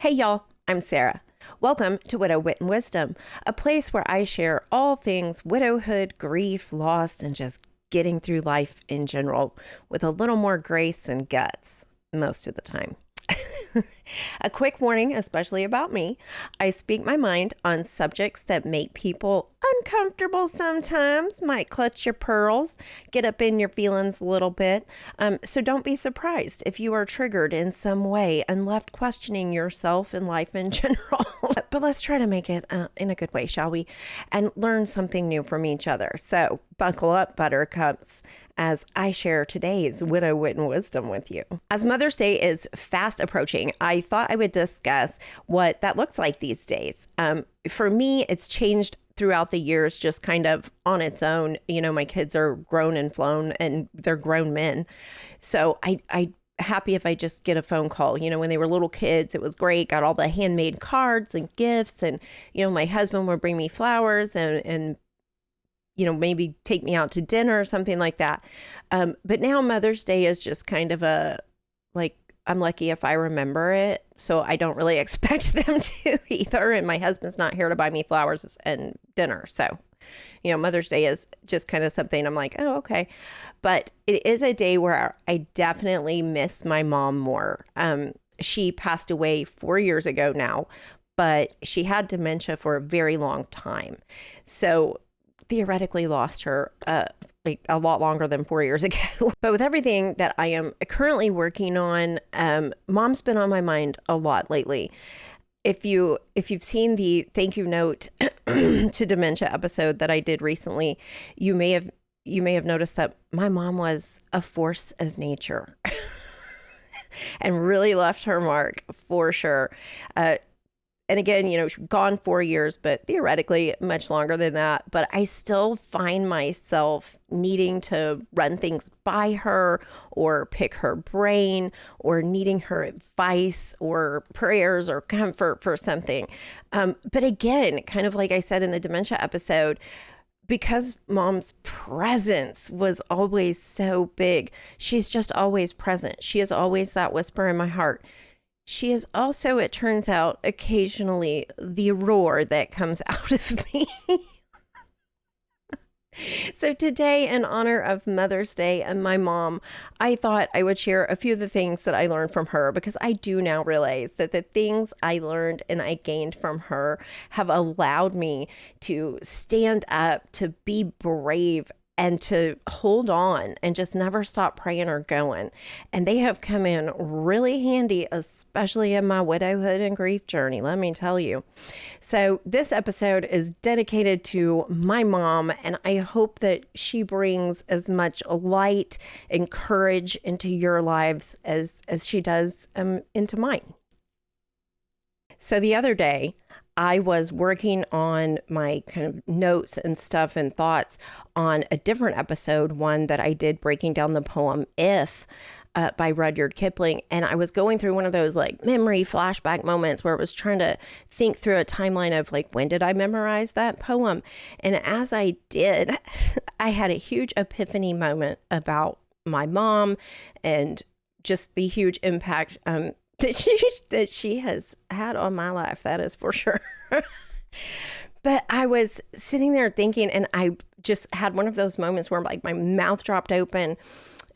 Hey y'all, I'm Sarah. Welcome to Widow Wit and Wisdom, a place where I share all things widowhood, grief, loss, and just getting through life in general with a little more grace and guts most of the time. A quick warning, especially about me. I speak my mind on subjects that make people uncomfortable sometimes, might clutch your pearls, get up in your feelings a little bit. So don't be surprised if you are triggered in some way and left questioning yourself and life in general. But let's try to make it in a good way, shall we? And learn something new from each other. So buckle up, buttercups, as I share today's Widow Wit and Wisdom with you. As Mother's Day is fast approaching, I thought I would discuss what that looks like these days. For me, it's changed throughout the years, just kind of on its own. You know, my kids are grown and flown and they're grown men. So I happy if I just get a phone call. You know, when they were little kids, it was great. Got all the handmade cards and gifts, and, you know, my husband would bring me flowers and you know, maybe take me out to dinner or something like that. But now Mother's Day is just kind of I'm lucky if I remember it. So I don't really expect them to either. And my husband's not here to buy me flowers and dinner. So, you know, Mother's Day is just kind of something I'm like, oh, okay. But it is a day where I definitely miss my mom more. She passed away 4 years ago now, but she had dementia for a very long time. So theoretically lost her like a lot longer than 4 years ago. But with everything that I am currently working on, mom's been on my mind a lot lately. If you've seen the thank you note to dementia episode that I did recently, you may have noticed that my mom was a force of nature and really left her mark for sure. And again, you know, she's gone 4 years, but theoretically much longer than that. But I still find myself needing to run things by her or pick her brain or needing her advice or prayers or comfort for something. But again, kind of like I said in the dementia episode, because mom's presence was always so big, she's just always present. She is always that whisper in my heart. She is also, it turns out, occasionally the roar that comes out of me. So today, in honor of Mother's Day and my mom, I thought I would share a few of the things that I learned from her, because I do now realize that the things I learned and I gained from her have allowed me to stand up, to be brave, and to hold on and just never stop praying or going. And they have come in really handy, especially in my widowhood and grief journey, let me tell you. So this episode is dedicated to my mom, and I hope that she brings as much light and courage into your lives as she does into mine. So the other day, I was working on my kind of notes and stuff and thoughts on a different episode, one that I did breaking down the poem If by Rudyard Kipling. And I was going through one of those like memory flashback moments where I was trying to think through a timeline of like, when did I memorize that poem? And as I did, I had a huge epiphany moment about my mom and just the huge impact that she has had on my life, that is for sure. But I was sitting there thinking, and I just had one of those moments where like my mouth dropped open,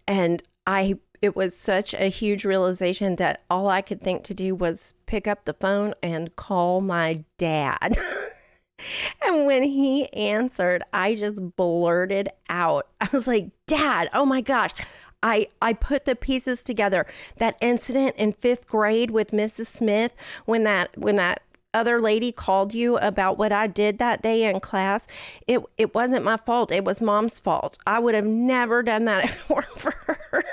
and it was such a huge realization that all I could think to do was pick up the phone and call my dad. And when he answered, I just blurted out. I was like, Dad, oh my gosh. I put the pieces together. That incident in 5th grade with Mrs. Smith, when that other lady called you about what I did that day in class, it wasn't my fault. It was Mom's fault. I would have never done that if it weren't for her.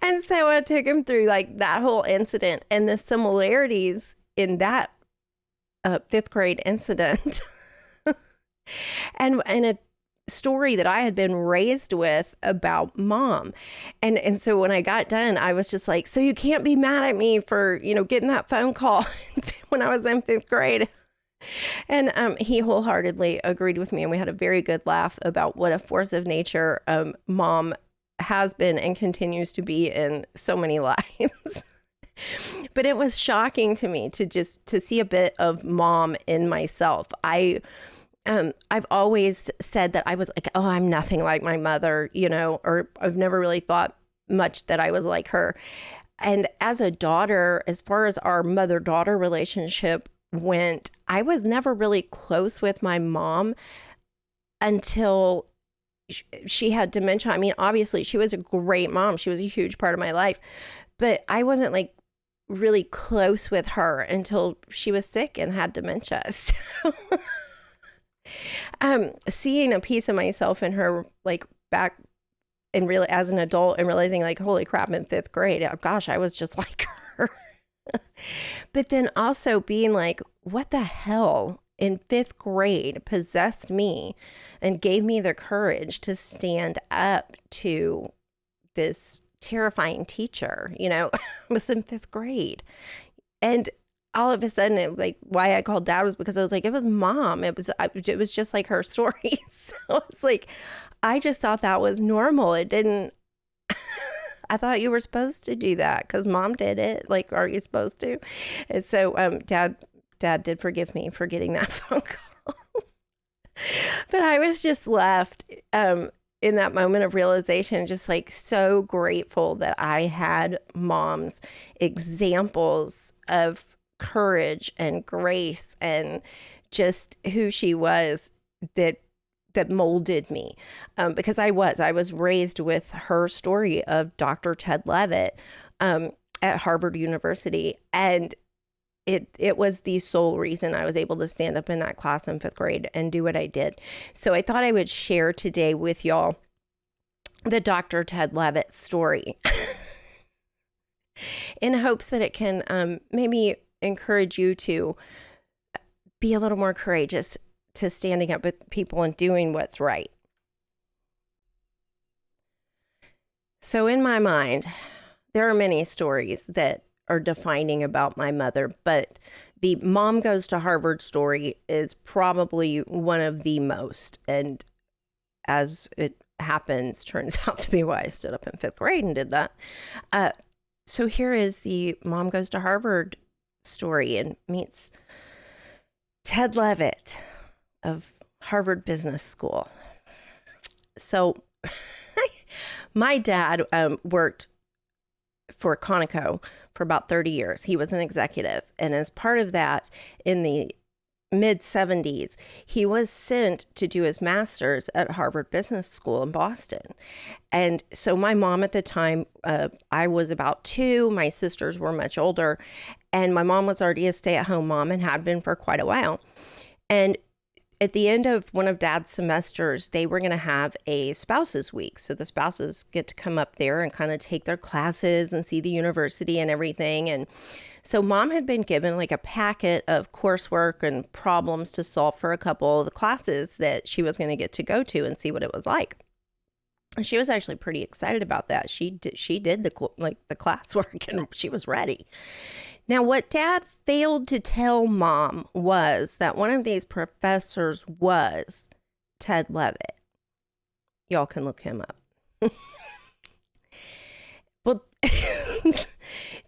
And so I took him through like that whole incident and the similarities in that 5th grade incident. and a story that I had been raised with about mom. And so when I got done, I was just like, so you can't be mad at me for, you know, getting that phone call when I was in 5th grade. And he wholeheartedly agreed with me. And we had a very good laugh about what a force of nature mom has been and continues to be in so many lives. But it was shocking to me to see a bit of mom in myself. I've always said that I was like, oh, I'm nothing like my mother, or I've never really thought much that I was like her. And as a daughter, as far as our mother-daughter relationship went, I was never really close with my mom until she had dementia. I mean, obviously, she was a great mom. She was a huge part of my life. But I wasn't like really close with her until she was sick and had dementia. So seeing a piece of myself in her, like back and really as an adult, and realizing like, holy crap, in fifth grade, oh, gosh, I was just like her. But then also being like, what the hell in fifth grade possessed me and gave me the courage to stand up to this terrifying teacher, I was in fifth grade. And all of a sudden, why I called dad was because I was like, it was mom. It was just like her story. So it's like, I just thought that was normal. It didn't, I thought you were supposed to do that because mom did it. Like, are you supposed to? And so dad did forgive me for getting that phone call. But I was just left in that moment of realization, just like so grateful that I had mom's examples of courage and grace and just who she was that molded me, because I was raised with her story of Dr. Ted Levitt at Harvard University, and it was the sole reason I was able to stand up in that class in fifth grade and do what I did. So I thought I would share today with y'all the Dr. Ted Levitt story in hopes that it can maybe encourage you to be a little more courageous to standing up with people and doing what's right. So in my mind, there are many stories that are defining about my mother, but the mom goes to Harvard story is probably one of the most. And as it happens, turns out to be why I stood up in fifth grade and did that. So here is the mom goes to Harvard story and meets Ted Levitt of Harvard Business School. So my dad worked for Conoco for about 30 years. He was an executive. And as part of that, in the mid 70s, he was sent to do his master's at Harvard Business School in Boston. And so my mom at the time, I was about 2, my sisters were much older, and my mom was already a stay-at-home mom and had been for quite a while. And at the end of one of dad's semesters, they were going to have a spouses week. So the spouses get to come up there and kind of take their classes and see the university and everything. And so mom had been given like a packet of coursework and problems to solve for a couple of the classes that she was going to get to go to and see what it was like. And she was actually pretty excited about that. She did the classwork and she was ready. Now, what dad failed to tell mom was that one of these professors was Ted Levitt. Y'all can look him up. Well,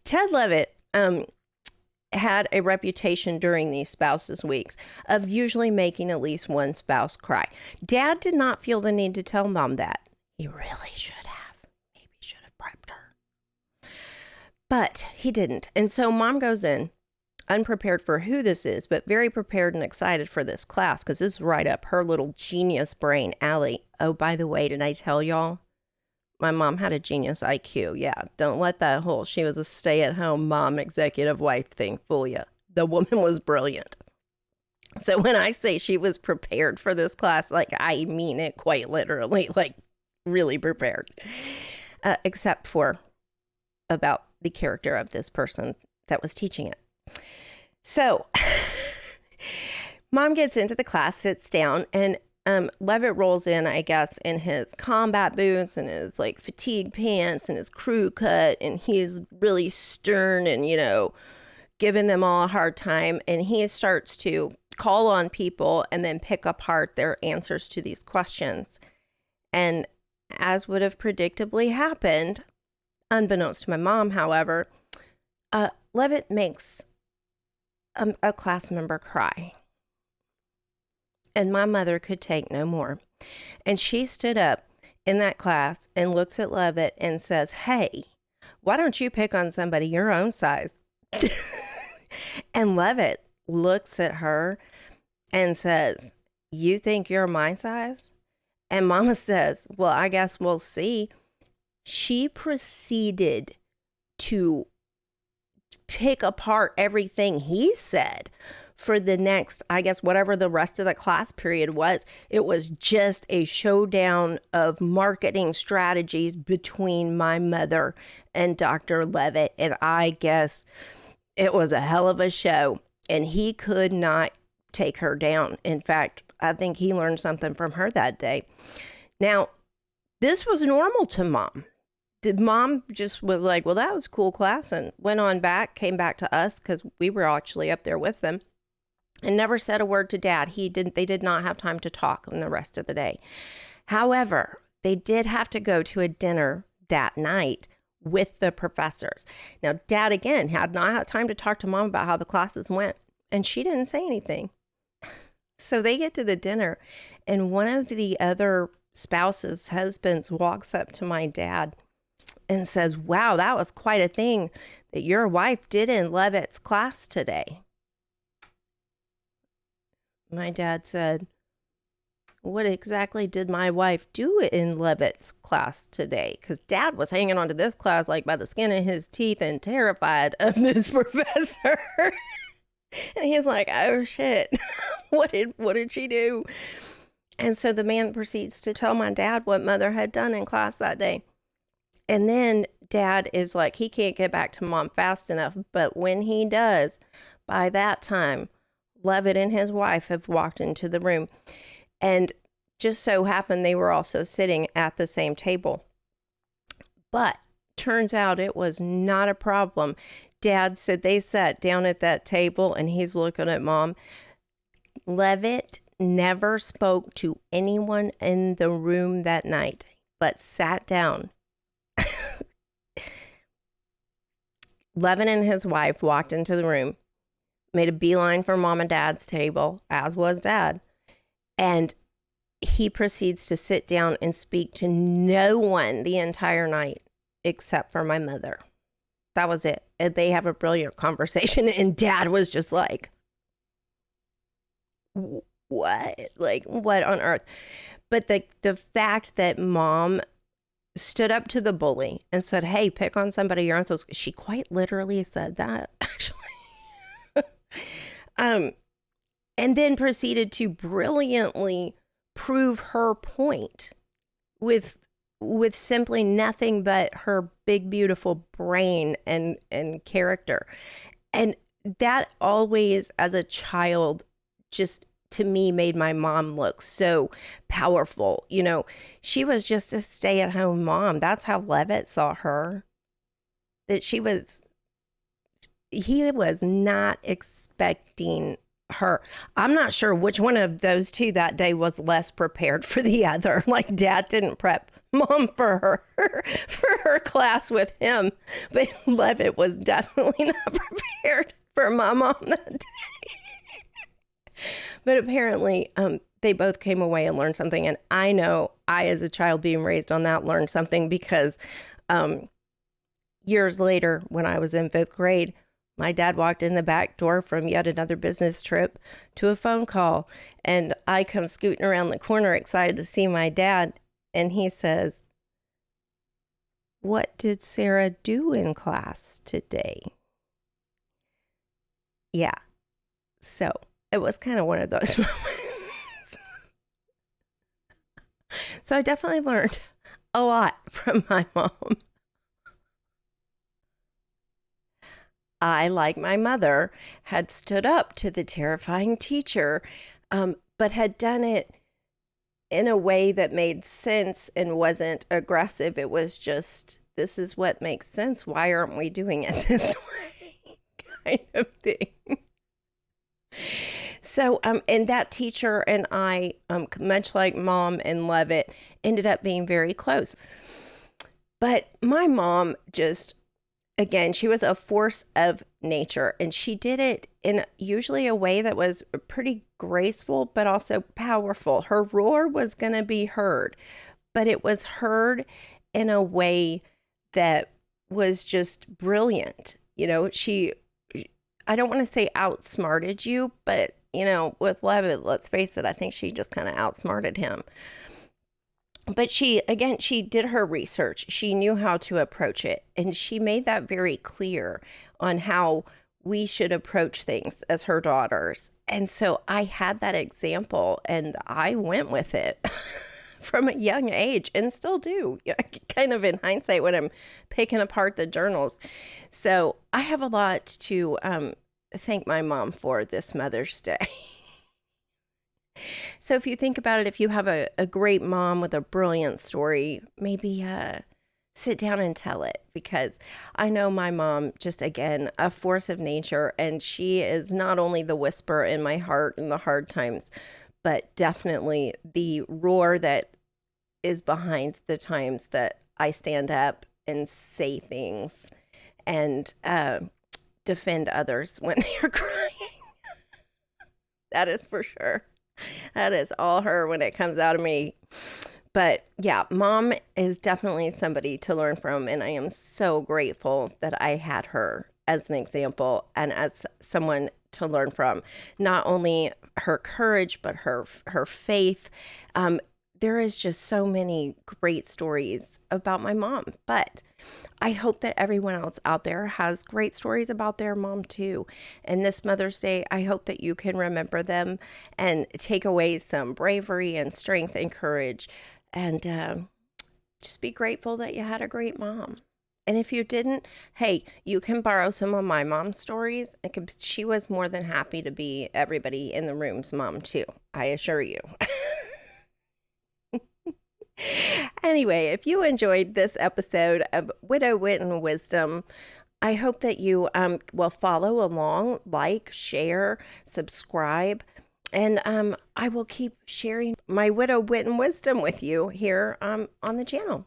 Ted Levitt had a reputation during these spouses weeks of usually making at least one spouse cry. Dad did not feel the need to tell mom that. He really should have. Maybe should have prepped her. But he didn't. And so mom goes in unprepared for who this is, but very prepared and excited for this class because this is right up her little genius brain alley. Oh, by the way, did I tell y'all? My mom had a genius IQ. Yeah, don't let that whole she was a stay-at-home mom executive wife thing fool you. The woman was brilliant. So when I say she was prepared for this class, like I mean it quite literally, like really prepared, except for about the character of this person that was teaching it. So mom gets into the class, sits down, and Levitt rolls in, I guess, in his combat boots and his like fatigue pants and his crew cut, and he's really stern and, giving them all a hard time. And he starts to call on people and then pick apart their answers to these questions. And as would have predictably happened, unbeknownst to my mom, however, Levitt makes a class member cry. And my mother could take no more. And she stood up in that class and looks at Levitt and says, "Hey, why don't you pick on somebody your own size?" And Levitt looks at her and says, "You think you're my size?" And Mama says, "Well, I guess we'll see." She proceeded to pick apart everything he said for the next, I guess, whatever the rest of the class period was. It was just a showdown of marketing strategies between my mother and Dr. Levitt. And I guess it was a hell of a show. And he could not take her down. In fact, I think he learned something from her that day. Now, this was normal to Mom. Mom just was like, "Well, that was a cool class," and went on back, came back to us because we were actually up there with them, and never said a word to Dad. They did not have time to talk in the rest of the day. However, they did have to go to a dinner that night with the professors. Now, Dad, again, had not had time to talk to Mom about how the classes went, and she didn't say anything. So they get to the dinner, and one of the other spouses' husbands walks up to my dad and says, "Wow, that was quite a thing that your wife did in Levitt's class today." My dad said, "What exactly did my wife do in Levitt's class today?" Because Dad was hanging on to this class like by the skin of his teeth and terrified of this professor. And he's like, "Oh shit, what did she do?" And so the man proceeds to tell my dad what Mother had done in class that day. And then Dad is like, he can't get back to Mom fast enough. But when he does, by that time, Levitt and his wife have walked into the room. And just so happened they were also sitting at the same table. But turns out it was not a problem. Dad said they sat down at that table and he's looking at Mom. Levitt never spoke to anyone in the room that night, but sat down. Levin and his wife walked into the room, made a beeline for Mom and Dad's table, as was Dad. And he proceeds to sit down and speak to no one the entire night except for my mother. That was it. And they have a brilliant conversation. And Dad was just like, "What? Like, what on earth?" But the fact that Mom stood up to the bully and said, "Hey, pick on somebody your own size." She quite literally said that, actually. And then proceeded to brilliantly prove her point with simply nothing but her big, beautiful brain and character. And that always, as a child, just to me made my mom look so powerful. You know, she was just a stay-at-home mom. That's how Levitt saw her. That he was not expecting her. I'm not sure which one of those two that day was less prepared for the other. Like, Dad didn't prep Mom for her class with him, but Levitt was definitely not prepared for my mom that day. But apparently, they both came away and learned something. And I know I, as a child being raised on that, learned something because years later, when I was in 5th grade, my dad walked in the back door from yet another business trip to a phone call. And I come scooting around the corner excited to see my dad. And he says, "What did Sarah do in class today?" Yeah. So it was kind of one of those moments. So I definitely learned a lot from my mom. I, like my mother, had stood up to the terrifying teacher, but had done it in a way that made sense and wasn't aggressive. It was just, this is what makes sense. Why aren't we doing it this way? Kind of thing. So, and that teacher and I, much like Mom and Levitt, ended up being very close. But my mom just again, she was a force of nature, and she did it in usually a way that was pretty graceful, but also powerful. Her roar was going to be heard, but it was heard in a way that was just brilliant. I don't want to say outsmarted you, but with Levitt, let's face it, I think she just kind of outsmarted him. But she did her research. She knew how to approach it. And she made that very clear on how we should approach things as her daughters. And so I had that example and I went with it from a young age and still do, kind of in hindsight when I'm picking apart the journals. So I have a lot to thank my mom for this Mother's Day. So if you think about it, if you have a great mom with a brilliant story, maybe sit down and tell it, because I know my mom, just again, a force of nature, and she is not only the whisper in my heart in the hard times, but definitely the roar that is behind the times that I stand up and say things and defend others when they are crying. That is for sure. That is all her when it comes out of me. But yeah, mom is definitely somebody to learn from. And I am so grateful that I had her as an example and as someone to learn from. Not only her courage, but her faith. There is just so many great stories about my mom. But I hope that everyone else out there has great stories about their mom too. And this Mother's Day, I hope that you can remember them and take away some bravery and strength and courage, and just be grateful that you had a great mom. And if you didn't, hey, you can borrow some of my mom's stories. She was more than happy to be everybody in the room's mom too, I assure you. Anyway, if you enjoyed this episode of Widow Wit and Wisdom, I hope that you will follow along, like, share, subscribe, and I will keep sharing my Widow Wit and Wisdom with you here on the channel.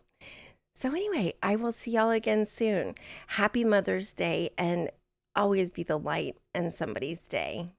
So anyway, I will see y'all again soon. Happy Mother's Day, and always be the light in somebody's day.